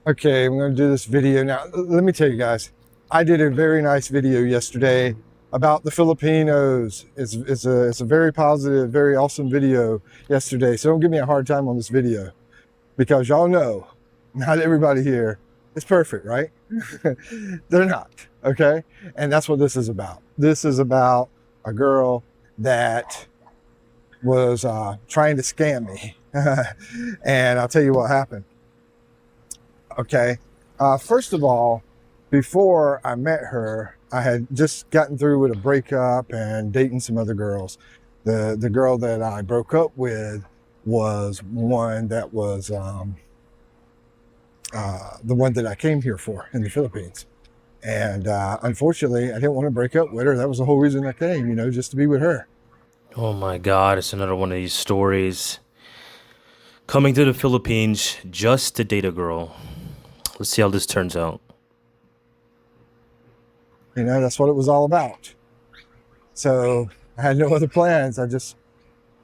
Okay, I'm going to do this video now. Let me tell you guys, I did a very nice video yesterday about the Filipinos. It's a very positive, very awesome video yesterday. So don't give me a hard time on this video because y'all know not everybody here is perfect, right? They're not, okay? And that's what this is about. This is about a girl that was trying to scam me. And I'll tell you what happened. Okay. First of all, before I met her, I had just gotten through with a breakup and dating some other girls. The girl that I broke up with was one that was the one that I came here for in the Philippines. And unfortunately, I didn't want to break up with her. That was the whole reason I came, just to be with her. Oh my God, it's another one of these stories. Coming to the Philippines just to date a girl. Let's see how this turns out. That's what it was all about. So I had no other plans. I just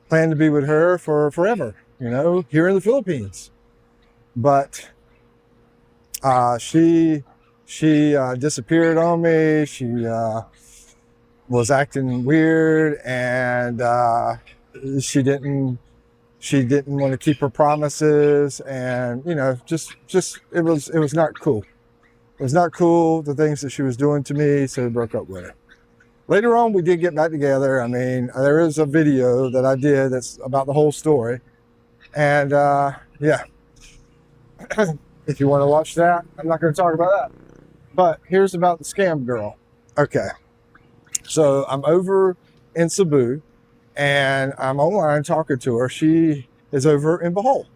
planned to be with her for forever, here in the Philippines. But she disappeared on me. She was acting weird, and she didn't want to keep her promises, and just it was not cool. It was not cool, the things that she was doing to me, so I broke up with her. Later on, we did get back together. I mean, there is a video that I did that's about the whole story. And yeah, if you want to watch that, I'm not going to talk about that. But here's about the scam girl. Okay, so I'm over in Cebu, and I'm online talking to her. She is over in Bohol.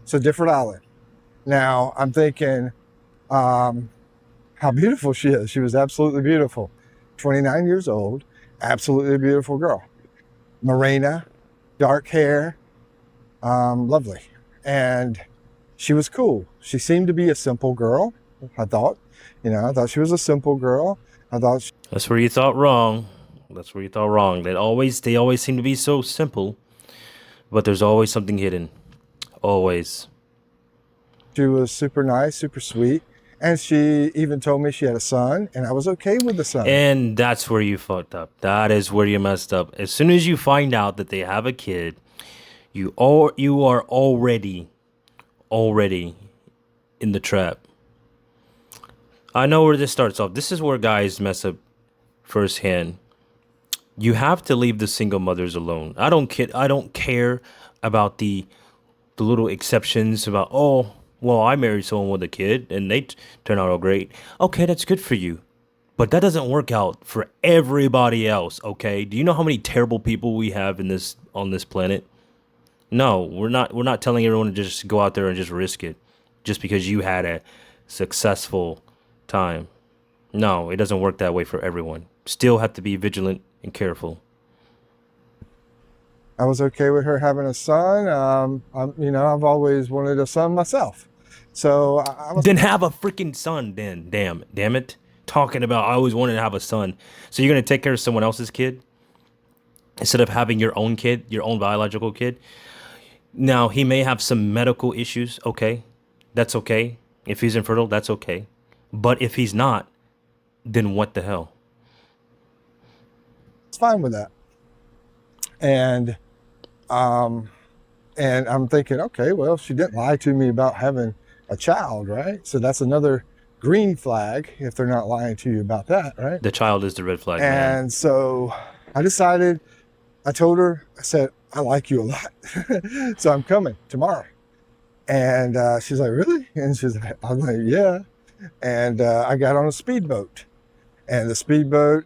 It's a different island. Now, I'm thinking, how beautiful she is. She was absolutely beautiful. 29 years old, absolutely beautiful girl. Morena, dark hair, lovely. And she was cool. She seemed to be a simple girl, I thought. I thought she was a simple girl. That's where you thought wrong. That's where you thought wrong. They always seem to be so simple, but there's always something hidden. Always. She was super nice, super sweet. And she even told me she had a son, and I was okay with the son. And that's where you fucked up. That is where you messed up. As soon as you find out that they have a kid, you are already in the trap. I know where this starts off. This is where guys mess up firsthand. You have to leave the single mothers alone. I don't care about the little exceptions about, oh, well, I married someone with a kid and they turn out all great. Okay, that's good for you. But that doesn't work out for everybody else, okay? Do you know how many terrible people we have on this planet? No, we're not telling everyone to just go out there and just risk it just because you had a successful time. No, it doesn't work that way for everyone. Still have to be vigilant and careful. I was okay with her having a son. I've always wanted a son myself. So I was... Then have a freaking son then. Damn it. Talking about I always wanted to have a son. So you're going to take care of someone else's kid instead of having your own kid, your own biological kid. Now, he may have some medical issues. Okay. That's okay. If he's infertile, that's okay. But if he's not, then what the hell? It's fine with that. And I'm thinking, okay, well, she didn't lie to me about having a child, right? So that's another green flag if they're not lying to you about that, right? The child is the red flag, and man. So I told her, I said, I like you a lot. So I'm coming tomorrow. And she's like, really? And I'm like, yeah. And I got on a speedboat. And the speedboat,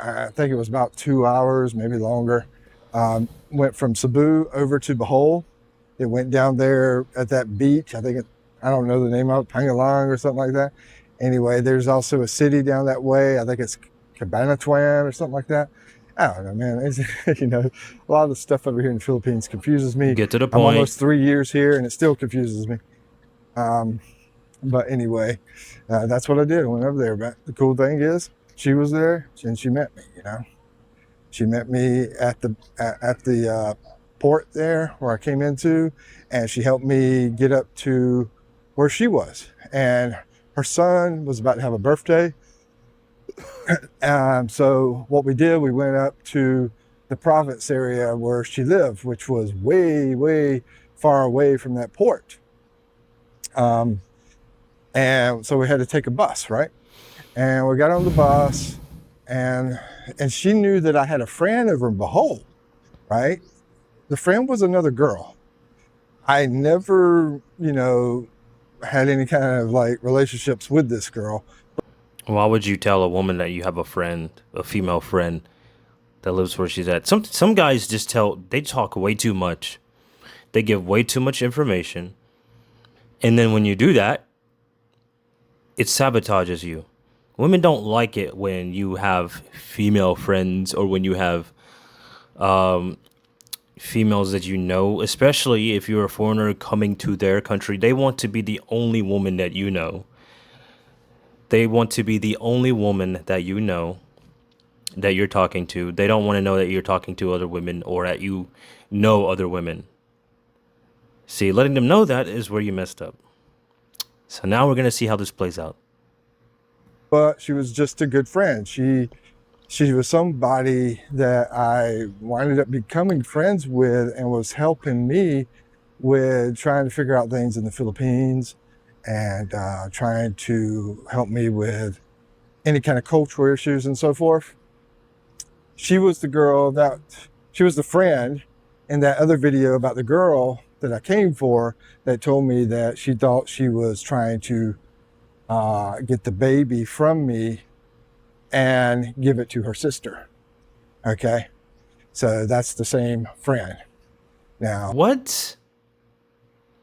I think it was about 2 hours, maybe longer, went from Cebu over to Bohol. It went down there at that beach. I don't know the name of it, Pangalang or something like that. Anyway, there's also a city down that way. I think it's Cabanatuan or something like that. I don't know, man. It's, a lot of the stuff over here in the Philippines confuses me. Get to the point. I'm almost 3 years here, and it still confuses me. But anyway, that's what I did. I went over there. But the cool thing is, she was there, and she met me. She met me at the port there where I came into, and she helped me get up to where she was. And her son was about to have a birthday. So what we did, we went up to the province area where she lived, which was way, way far away from that port. And so we had to take a bus, right? And we got on the bus, and she knew that I had a friend over in Behold, right? The friend was another girl. I never, had any kind of like relationships with this girl. Why would you tell a woman that you have a friend, a female friend that lives where she's at? Some guys they talk way too much. They give way too much information. And then when you do that, it sabotages you. Women don't like it when you have female friends or when you have females that you know, especially if you're a foreigner coming to their country. They want to be the only woman that you know. They want to be the only woman that you know that you're talking to. They don't want to know that you're talking to other women or that you know other women. See, letting them know that is where you messed up. So now we're going to see how this plays out. But she was just a good friend. She was somebody that I winded up becoming friends with and was helping me with trying to figure out things in the Philippines and trying to help me with any kind of cultural issues and so forth. She was the friend in that other video about the girl that I came for that told me that she thought she was trying to get the baby from me and give it to her sister. Okay, so that's the same friend. Now, what?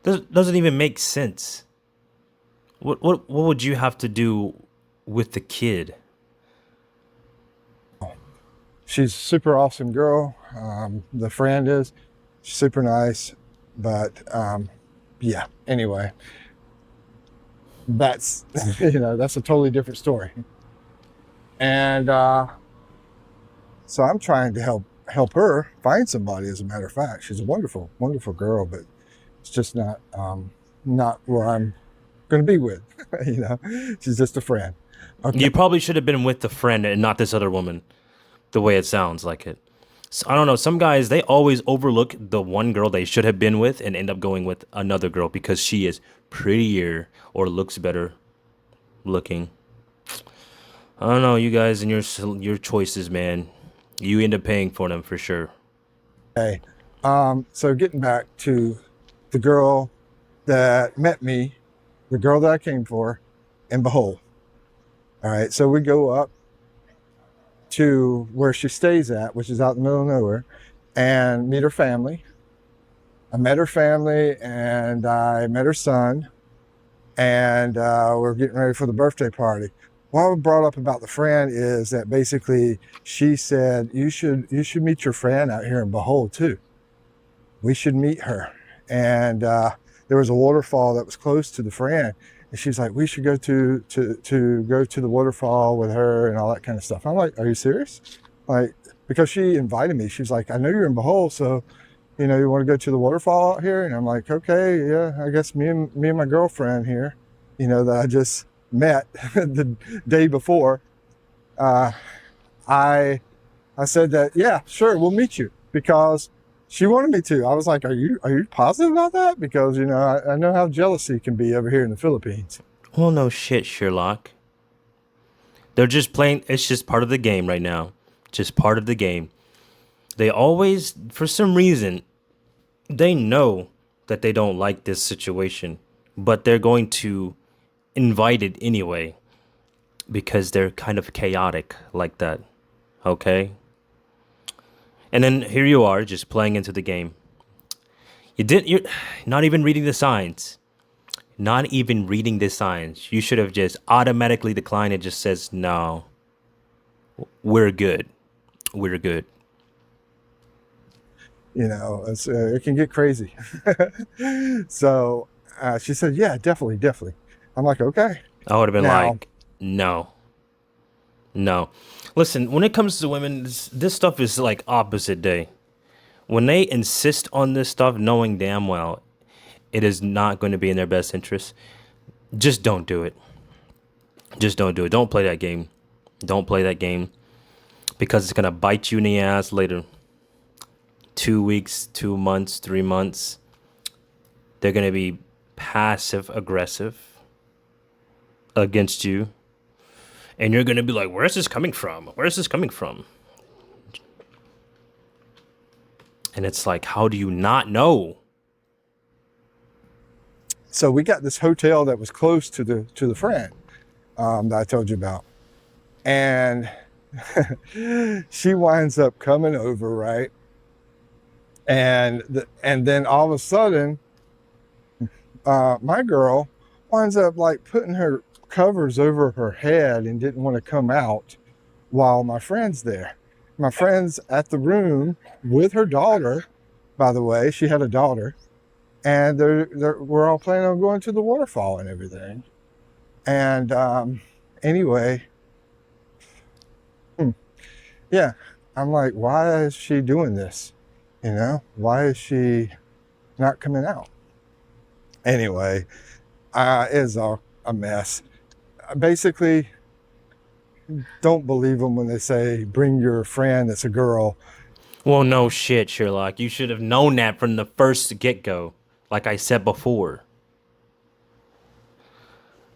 Doesn't even make sense. What would you have to do with the kid? she's a super awesome girl. The friend is super nice, but yeah. Anyway, that's that's a totally different story. And so I'm trying to help her find somebody. As a matter of fact, she's a wonderful, wonderful girl, but it's just not where I'm going to be with. She's just a friend. Okay. You probably should have been with the friend and not this other woman, the way it sounds like it. So, I don't know. Some guys, they always overlook the one girl they should have been with and end up going with another girl because she is prettier or looks better looking. I don't know, you guys and your choices, man. You end up paying for them for sure. Okay. So getting back to the girl that met me, the girl that I came for, and behold. All right. So we go up to where she stays at, which is out in the middle of nowhere, and meet her family. I met her family and I met her son, and we're getting ready for the birthday party. What I brought up about the friend is that basically she said, you should meet your friend out here in Behold too. We should meet her. And there was a waterfall that was close to the friend. And she's like, we should go to the waterfall with her and all that kind of stuff. I'm like, are you serious? Like, because she invited me. She's like, I know you're in Behold, so you want to go to the waterfall out here? And I'm like, okay, yeah, I guess me and my girlfriend here, that I just met the day before. I said that, yeah, sure, we'll meet you, because she wanted me to. I was like, are you positive about that? Because, I know how jealousy can be over here in the Philippines. Well, no shit, Sherlock. They're just playing. It's just part of the game right now. Just part of the game. They always, for some reason, they know that they don't like this situation, but they're going to invite it anyway because they're kind of chaotic like that. Okay? And then here you are, just playing into the game. You're not even reading the signs. Not even reading the signs. You should have just automatically declined. It just says, no, we're good. We're good. It can get crazy. So she said, yeah, definitely. I'm like, okay. I would have been like, no. Listen, when it comes to women, this stuff is like opposite day. When they insist on this stuff, knowing damn well it is not going to be in their best interest, Just don't do it. Just don't do it. Don't play that game. Don't play that game because it's gonna bite you in the ass later. 2 weeks, 2 months, 3 months. They're gonna be passive aggressive against you, and you're gonna be like, "Where's this coming from? Where's this coming from?" And it's like, how do you not know? So we got this hotel that was close to the friend that I told you about, and she winds up coming over, right? And then all of a sudden, my girl winds up like putting her covers over her head and didn't want to come out while my friend's there. My friend's at the room with her daughter, by the way. She had a daughter, and we're all planning on going to the waterfall and everything. And anyway, yeah, I'm like, why is she doing this? You know, why is she not coming out? Anyway, it's a mess. Basically, don't believe them when they say bring your friend that's a girl. Well, no shit, Sherlock. You should have known that from the first get-go, like I said before.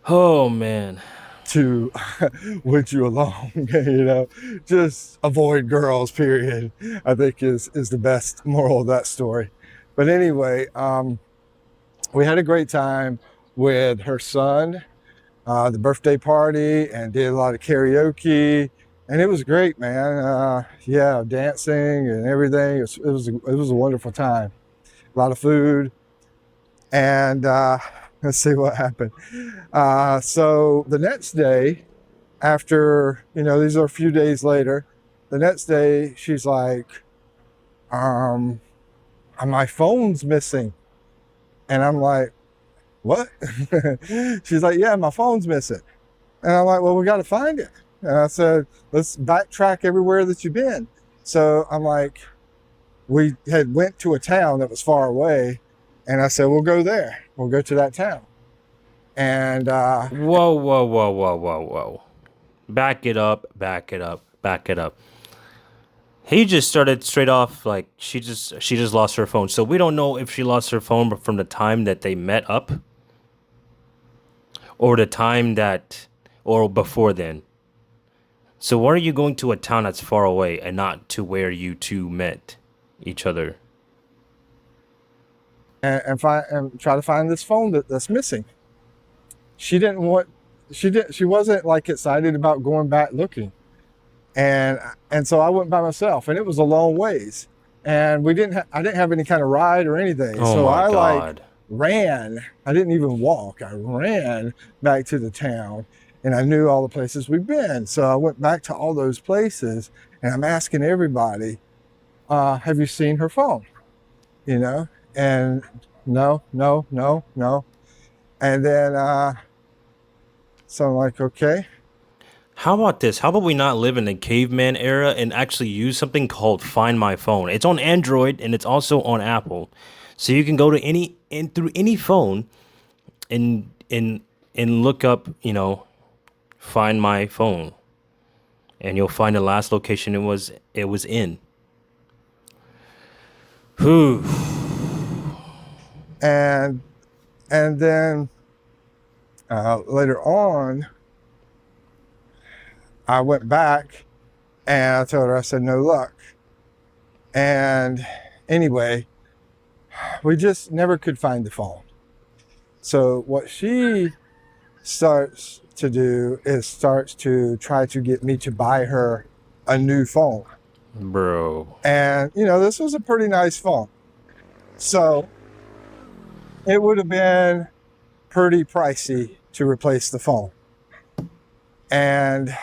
Oh, man. To with you along, you know, just avoid girls, period, I think is the best moral of that story. But anyway, we had a great time with her son, the birthday party, and did a lot of karaoke, and it was great, man. Yeah, dancing and everything. It was a wonderful time. A lot of food, and let's see what happened. So the next day, after, you know, these are a few days later, the next day she's like, my phone's missing. And I'm like, what? She's like, yeah, my phone's missing. And I'm like, well, we got to find it. And I said, let's backtrack everywhere that you've been. So I'm like, we had went to a town that was far away. And I said, we'll go there. We'll go to that town. And Whoa, whoa, whoa, whoa, whoa, whoa. Back it up, back it up, back it up. He just started straight off like she just lost her phone. So we don't know if she lost her phone from the time that they met up or the time that or before then. So why are you going to a town that's far away and not to where you two met each other? and try to find this phone that's missing. She wasn't like excited about going back looking. And so I went by myself, and it was a long ways, and I didn't have any kind of ride or anything. Oh So my I God. like ran. I didn't even walk. I ran back to the town, and I knew all the places we've been. So I went back to all those places, and I'm asking everybody, have you seen her phone? You know, and no. And then, so I'm like, okay. How about this? How about we not live in the caveman era and actually use something called Find My Phone? It's on Android and it's also on Apple. So you can go to through any phone and look up, you know, Find My Phone. And you'll find the last location it was in. Whew. And then later on, I went back and I told her, I said, no luck. And anyway, we just never could find the phone. So what she starts to do is starts to try to get me to buy her a new phone. Bro. And, you know, this was a pretty nice phone. So it would have been pretty pricey to replace the phone. And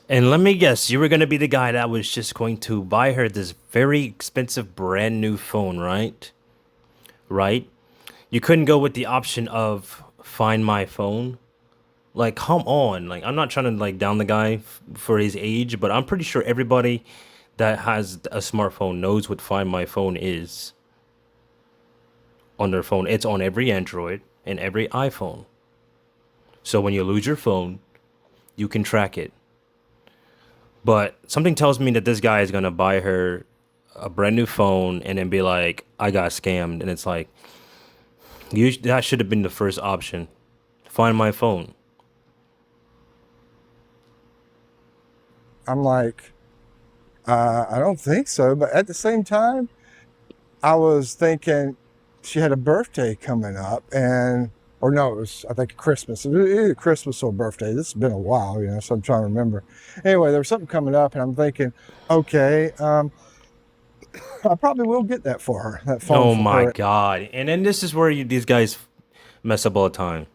let me guess, you were going to be the guy that was just going to buy her this very expensive brand new phone, right? Right? You couldn't go with the option of Find My Phone. Like, come on. Like, I'm not trying to like down the guy for his age, but I'm pretty sure everybody that has a smartphone knows what Find My Phone is on their phone. It's on every Android in every iPhone. So when you lose your phone, you can track it. But something tells me that this guy is going to buy her a brand new phone and then be like, I got scammed. And it's like, that should have been the first option. Find my phone. I'm like, I don't think so. But at the same time, I was thinking she had a birthday coming up, or no, it was, I think, Christmas. It was either Christmas or birthday. This has been a while, so I'm trying to remember. Anyway, there was something coming up, and I'm thinking, okay, I probably will get that for her, that phone Oh for my her. God. And then this is where these guys mess up all the time.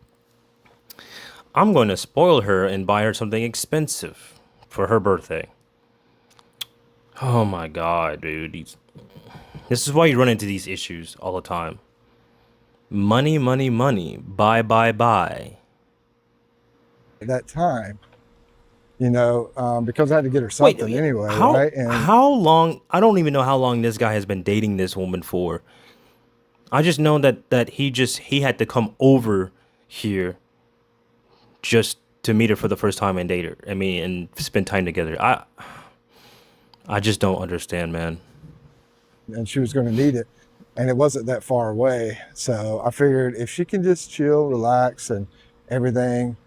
I'm going to spoil her and buy her something expensive for her birthday. Oh my God, dude. This is why you run into these issues all the time. Money, money, money. Buy, buy, buy. At that time, because I had to get her something anyway, right? And how long? I don't even know how long this guy has been dating this woman for. I just know that he had to come over here just to meet her for the first time and date her. I mean, and spend time together. I just don't understand, man. and she was going to need it, and it wasn't that far away. So I figured if she can just chill, relax, and everything,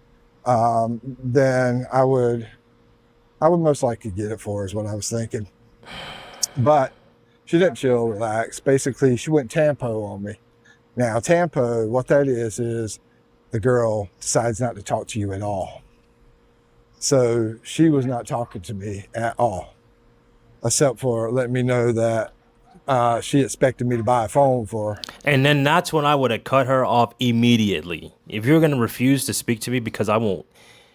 then I would most likely get it for her, is what I was thinking. But she didn't chill, relax. Basically, she went Tampo on me. Now, Tampo, what that is the girl decides not to talk to you at all. So she was not talking to me at all, except for letting me know that she expected me to buy a phone for her. And then that's when I would have cut her off immediately. If you're going to refuse to speak to me because I won't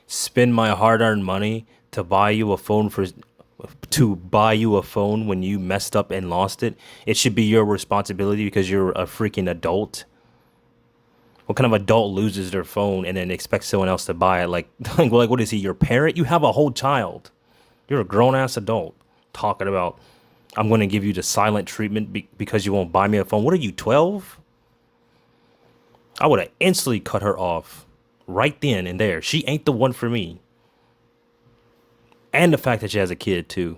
spend my hard-earned money to buy you a phone when you messed up and lost it, it should be your responsibility because you're a freaking adult. What kind of adult loses their phone and then expects someone else to buy it? Like what is he, your parent? You have a whole child. You're a grown-ass adult talking about, I'm going to give you the silent treatment because you won't buy me a phone. What are you, 12? I would have instantly cut her off right then and there. She ain't the one for me. And the fact that she has a kid, too.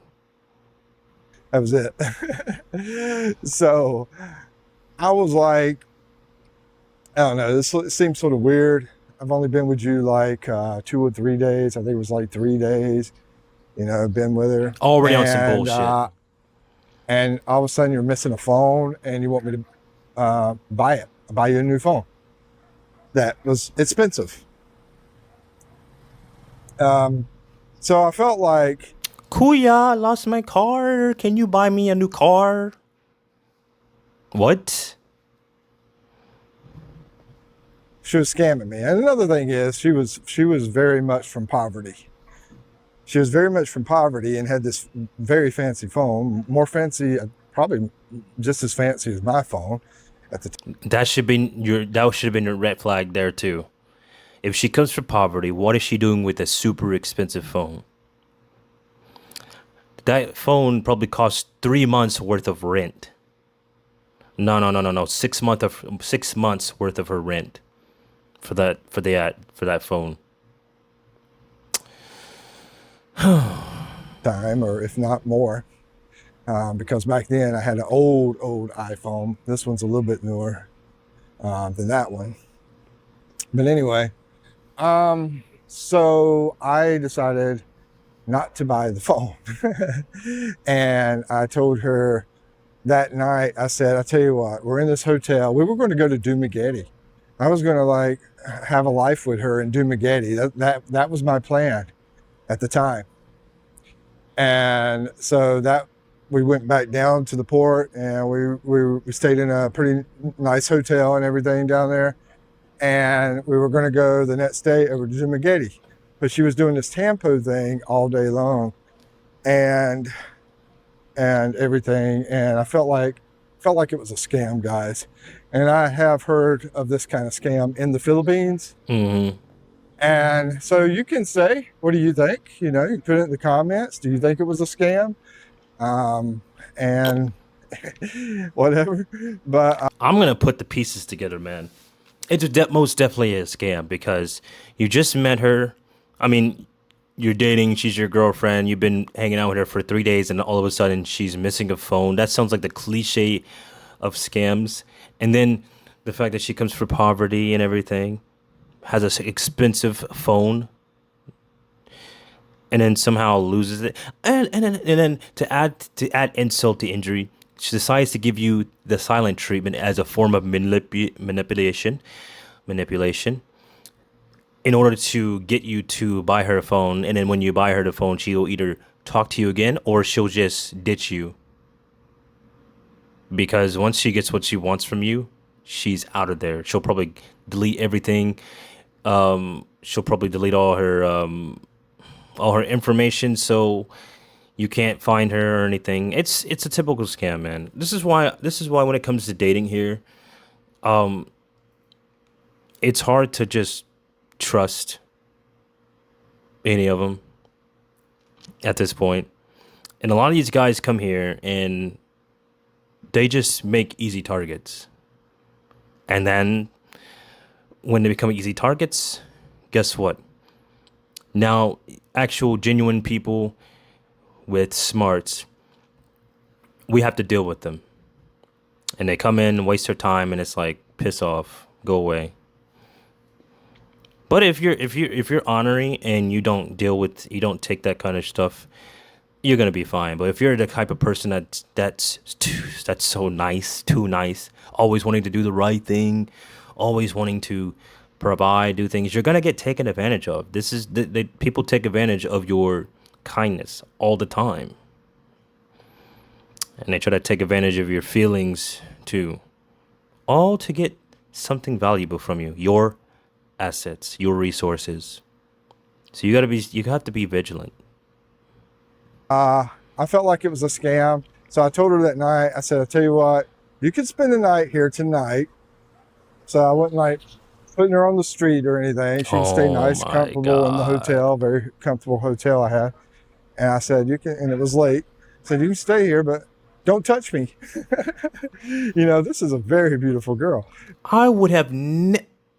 That was it. So I was like, I don't know, this seems sort of weird. I've only been with you like 2 or 3 days. I think it was like 3 days, been with her. Already on some bullshit. And all of a sudden you're missing a phone and you want me to buy you a new phone. That was expensive. So I felt like, Kuya, I lost my car. Can you buy me a new car? What? she was scamming me. And another thing is she was very much from poverty. She was very much from poverty and had this very fancy phone, more fancy, probably just as fancy as my phone at the time. That should have been your red flag there too. If she comes from poverty, what is she doing with a super expensive phone? That phone probably cost 3 months worth of rent. No. 6 months worth of her rent for that phone. Time, or if not more, because back then I had an old iPhone. This one's a little bit newer than that one. But anyway, so I decided not to buy the phone. And I told her that night, I said, I tell you what, we're in this hotel. We were going to go to Dumaguete. I was going to have a life with her in Dumaguete. That was my plan at the time. And so that we went back down to the port, and we stayed in a pretty nice hotel and everything down there. And we were going to go the next day over to Dumaguete. But she was doing this Tampo thing all day long and everything. And I felt like it was a scam, guys. And I have heard of this kind of scam in the Philippines. Mm-hmm. And so you can say, what do you think? You can put it in the comments. Do you think it was a scam? And whatever. But I'm going to put the pieces together, man. Most definitely a scam because you just met her. I mean, you're dating, she's your girlfriend, you've been hanging out with her for 3 days, and all of a sudden she's missing a phone. That sounds like the cliche of scams. And then the fact that she comes from poverty and everything, has an expensive phone, and then somehow loses it. And then to add insult to injury, she decides to give you the silent treatment as a form of manipulation in order to get you to buy her a phone. And then when you buy her the phone, she'll either talk to you again or she'll just ditch you. Because once she gets what she wants from you, she's out of there. She'll probably delete everything. She'll probably delete all her information, so you can't find her or anything. It's a typical scam, man. This is why when it comes to dating here, it's hard to just trust any of them at this point. And a lot of these guys come here and they just make easy targets. And then when they become easy targets, guess what? Now, actual genuine people with smarts, we have to deal with them. And they come in, waste their time, and it's like, piss off, go away. But if you're honorary and you don't take that kind of stuff, you're gonna be fine. But if you're the type of person that's so nice, too nice, always wanting to do the right thing, always wanting to provide, do things, you're gonna get taken advantage of. This is people take advantage of your kindness all the time, and they try to take advantage of your feelings too, all to get something valuable from you, your assets, your resources. So you have to be vigilant. I felt like it was a scam. So I told her that night, I said, I tell you what, you can spend the night here tonight. So I wasn't like putting her on the street or anything. She can stay nice, comfortable in the hotel, very comfortable hotel I had. And I said, you can, and it was late. I said, you can stay here, but don't touch me. This is a very beautiful girl. I would have,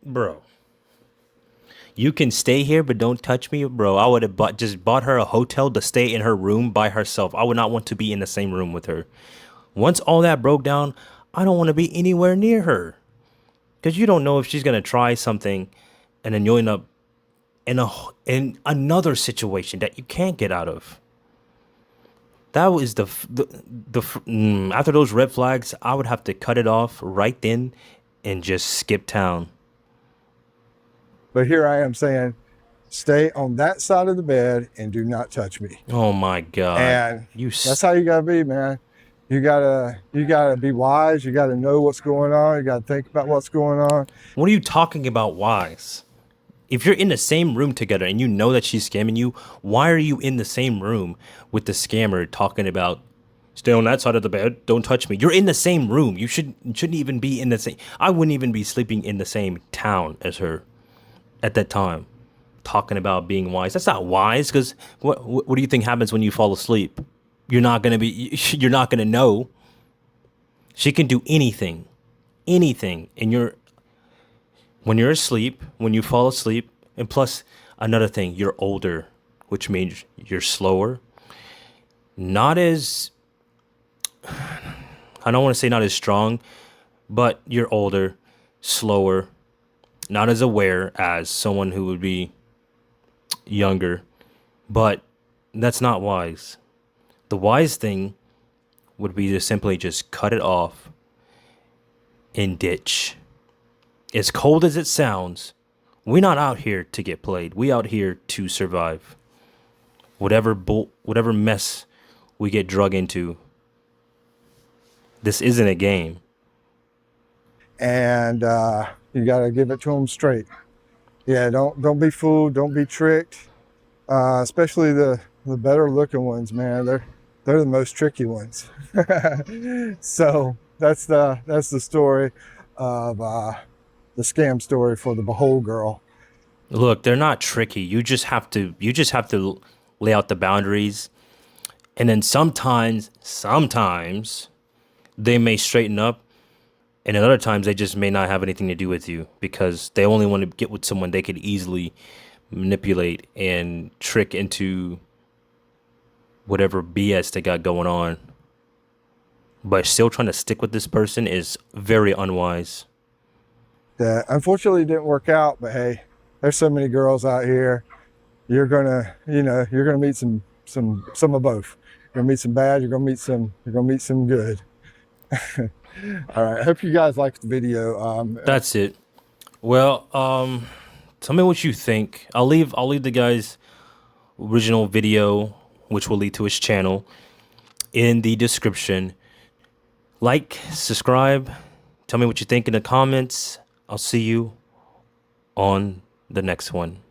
bro. You can stay here, but don't touch me, bro. I would have bought her a hotel to stay in her room by herself. I would not want to be in the same room with her. Once all that broke down, I don't want to be anywhere near her. Because you don't know if she's going to try something and then you'll end up in another situation that you can't get out of. That was after those red flags, I would have to cut it off right then and just skip town. But here I am saying, stay on that side of the bed and do not touch me. Oh my God. And that's how you gotta be, man. You gotta be wise. You gotta know what's going on. You gotta think about what's going on. What are you talking about, wise? If you're in the same room together and you know that she's scamming you, why are you in the same room with the scammer talking about stay on that side of the bed, don't touch me? You're in the same room. You shouldn't even be in the same. I wouldn't even be sleeping in the same town as her at that time, talking about being wise. That's not wise, because what do you think happens when you fall asleep? You're not gonna know. She can do anything, and when you're asleep, when you fall asleep, and plus another thing, you're older, which means you're slower. Not as, I don't want to say not as strong, but you're older, slower, not as aware as someone who would be younger. But that's not wise. The wise thing would be to simply just cut it off and ditch. As cold as it sounds, we're not out here to get played. We out here to survive. Whatever mess we get drug into, this isn't a game. And you got to give it to them straight. Yeah, don't be fooled. Don't be tricked. Especially the better looking ones, man. They're the most tricky ones. So that's the story of the scam story for the Behold girl. Look, they're not tricky. You just have to lay out the boundaries, and then sometimes they may straighten up. And at other times, they just may not have anything to do with you because they only want to get with someone they could easily manipulate and trick into whatever BS they got going on. But still trying to stick with this person is very unwise. That unfortunately didn't work out, but hey, there's so many girls out here. You're gonna, you're gonna meet some of both. You're gonna meet some bad. You're gonna meet some good. All right. I hope you guys liked the video. That's it. Well, tell me what you think. I'll leave the guy's original video, which will lead to his channel, in the description. Like, subscribe. Tell me what you think in the comments. I'll see you on the next one.